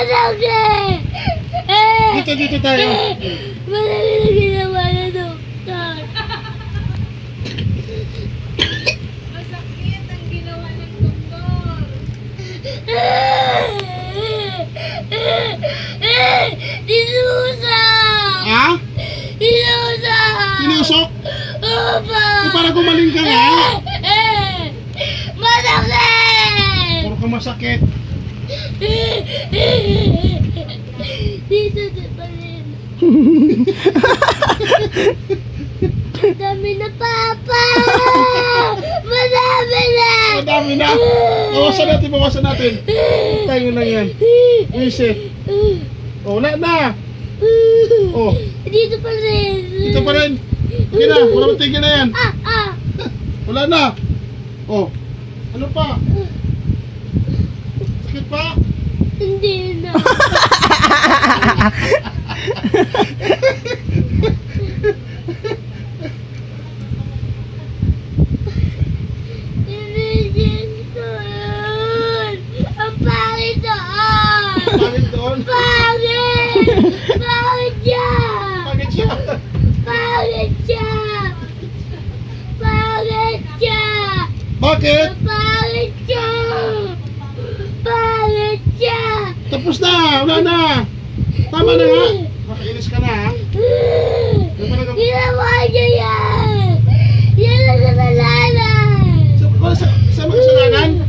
Masakit! Dito tayo. Malaki na ginawa na doktor. Masakit ang ginawa ng doktor. Tinusok! Ha? Tinusok! Tinusok? Opo! Para gumaling ka nga. Masakit! Puro ka masakit. Dito pa rin. Madami na, Papa! Madami na! Madami na. Bawasan natin. Tayo lang yan. Easy. Oh, wala na. Oh, Dito pa rin. dito pa rin. Okay na, wala matigil na yan. Wala na. Oh, ano pa? Sakit pa? Hindi na. Injection! Ang pangit doon! Pangit doon. Pangit! Pangit siya! Pangit siya. Pangit siya! Pangit siya! Bakit? Pangit siya! Pangit siya! Tapos na, wala na. Tama na nga. Nakainis ka na ha. Ginawa niya yan! Yan ang kasalanan! Sa kasalanan?